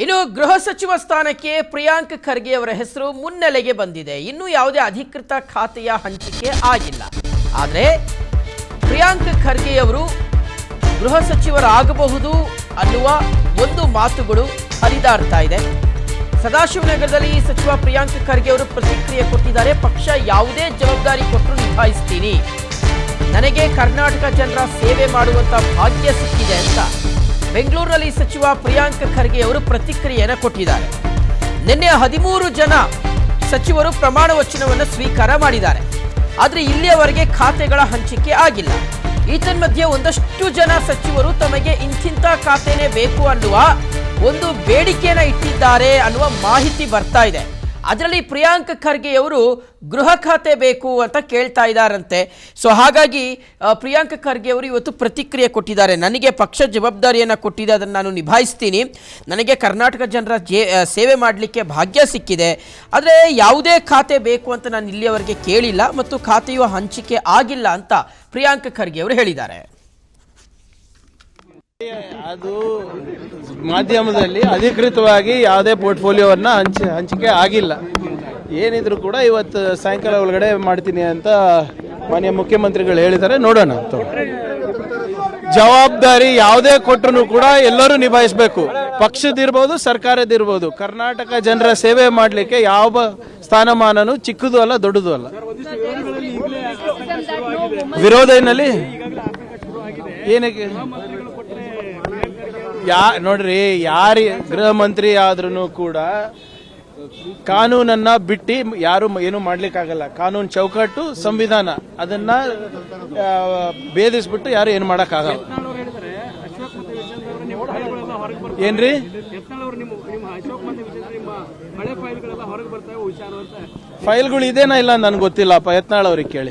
ಇನ್ನು ಗೃಹ ಸಚಿವ ಸ್ಥಾನಕ್ಕೆ ಪ್ರಿಯಾಂಕ್ ಖರ್ಗೆ ಅವರ ಹೆಸರು ಮುನ್ನೆಲೆಗೆ ಬಂದಿದೆ. ಇನ್ನೂ ಯಾವುದೇ ಅಧಿಕೃತ ಖಾತೆಯ ಹಂಚಿಕೆ ಆಗಿಲ್ಲ. ಆದರೆ ಪ್ರಿಯಾಂಕ್ ಖರ್ಗೆ ಅವರು ಗೃಹ ಸಚಿವರಾಗಬಹುದು ಅನ್ನುವ ಒಂದು ಮಾತುಗಳು ಹರಿದಾಡ್ತಾ ಇದೆ. ಸದಾಶಿವನಗರದಲ್ಲಿ ಸಚಿವ ಪ್ರಿಯಾಂಕ್ ಖರ್ಗೆ ಅವರು ಪ್ರತಿಕ್ರಿಯೆ ಕೊಟ್ಟಿದ್ದಾರೆ. ಪಕ್ಷ ಯಾವುದೇ ಜವಾಬ್ದಾರಿ ಕೊಟ್ಟರು ನಿಭಾಯಿಸ್ತೀನಿ, ನನಗೆ ಕರ್ನಾಟಕ ಜನರ ಸೇವೆ ಮಾಡುವಂತ ಭಾಗ್ಯ ಸಿಕ್ಕಿದೆ ಅಂತ ಬೆಂಗಳೂರಿನಲ್ಲಿ ಸಚಿವ ಪ್ರಿಯಾಂಕ್ ಖರ್ಗೆ ಅವರು ಪ್ರತಿಕ್ರಿಯೆಯನ್ನು ಕೊಟ್ಟಿದ್ದಾರೆ. ನಿನ್ನೆ 13 ಜನ ಸಚಿವರು ಪ್ರಮಾಣ ವಚನವನ್ನು ಸ್ವೀಕಾರ ಮಾಡಿದ್ದಾರೆ. ಆದರೆ ಇಲ್ಲಿಯವರೆಗೆ ಖಾತೆಗಳ ಹಂಚಿಕೆ ಆಗಿಲ್ಲ. ಈತನ್ಮಧ್ಯೆ ಒಂದಷ್ಟು ಜನ ಸಚಿವರು ತಮಗೆ ಇಂತಿಂಥ ಖಾತೆನೇ ಬೇಕು ಅನ್ನುವ ಒಂದು ಬೇಡಿಕೆಯನ್ನು ಇಟ್ಟಿದ್ದಾರೆ ಅನ್ನುವ ಮಾಹಿತಿ ಬರ್ತಾ ಇದೆ. ಅದರಲ್ಲಿ ಪ್ರಿಯಾಂಕ್ ಖರ್ಗೆ ಅವರು ಗೃಹ ಖಾತೆ ಬೇಕು ಅಂತ ಕೇಳ್ತಾ ಇದ್ದಾರಂತೆ. ಸೊ ಹಾಗಾಗಿ ಪ್ರಿಯಾಂಕ್ ಖರ್ಗೆ ಅವರು ಇವತ್ತು ಪ್ರತಿಕ್ರಿಯೆ ಕೊಟ್ಟಿದ್ದಾರೆ. ನನಗೆ ಪಕ್ಷ ಜವಾಬ್ದಾರಿಯನ್ನು ಕೊಟ್ಟಿದೆ, ಅದನ್ನು ನಾನು ನಿಭಾಯಿಸ್ತೀನಿ, ನನಗೆ ಕರ್ನಾಟಕ ಜನರ ಸೇವೆ ಮಾಡಲಿಕ್ಕೆ ಭಾಗ್ಯ ಸಿಕ್ಕಿದೆ, ಆದರೆ ಯಾವುದೇ ಖಾತೆ ಬೇಕು ಅಂತ ನಾನು ಇಲ್ಲಿಯವರೆಗೆ ಕೇಳಿಲ್ಲ ಮತ್ತು ಖಾತೆಯು ಹಂಚಿಕೆ ಆಗಿಲ್ಲ ಅಂತ ಪ್ರಿಯಾಂಕ್ ಖರ್ಗೆ ಅವರು ಹೇಳಿದ್ದಾರೆ. ಅದು ಮಾಧ್ಯಮದಲ್ಲಿ ಅಧಿಕೃತವಾಗಿ ಯಾವುದೇ ಪೋರ್ಟ್ಫೋಲಿಯೋವನ್ನ ಹಂಚಿಕೆ ಆಗಿಲ್ಲ. ಏನಿದ್ರು ಕೂಡ ಇವತ್ತು ಸಾಯಂಕಾಲ ಒಳಗಡೆ ಮಾಡ್ತೀನಿ ಅಂತ ಮಾನ್ಯ ಮುಖ್ಯಮಂತ್ರಿಗಳು ಹೇಳಿದ್ದಾರೆ. ನೋಡೋಣ. ಜವಾಬ್ದಾರಿ ಯಾವುದೇ ಕೊಟ್ಟರು ಕೂಡ ಎಲ್ಲರೂ ನಿಭಾಯಿಸಬೇಕು. ಪಕ್ಷದಿರ್ಬೋದು, ಸರ್ಕಾರದಿರ್ಬೋದು. ಕರ್ನಾಟಕ ಜನರ ಸೇವೆ ಮಾಡಲಿಕ್ಕೆ ಯಾವ ಸ್ಥಾನಮಾನನೂ ಚಿಕ್ಕದು ಅಲ್ಲ, ದೊಡ್ಡದು ಅಲ್ಲ. ವಿರೋಧನಲ್ಲಿ ಏನಕ್ಕೆ ನೋಡ್ರಿ, ಯಾರು ಗೃಹ ಮಂತ್ರಿ ಆದ್ರೂ ಕೂಡ ಕಾನೂನನ್ನ ಬಿಟ್ಟು ಯಾರು ಏನು ಮಾಡ್ಲಿಕ್ಕಾಗಲ್ಲ. ಕಾನೂನು ಚೌಕಟ್ಟು, ಸಂವಿಧಾನ ಅದನ್ನ ಭೇದಿಸ್ಬಿಟ್ಟು ಯಾರು ಏನು ಮಾಡಕ್ಕಾಗಲ್ಲ. ಏನ್ರಿ ಫೈಲ್ಗಳು ಇದೇನಾ ಇಲ್ಲ ನನ್ಗೆ ಗೊತ್ತಿಲ್ಲಪ್ಪ. ಯತ್ನಾಳ್ ಅವ್ರಿಗೆ ಕೇಳಿ.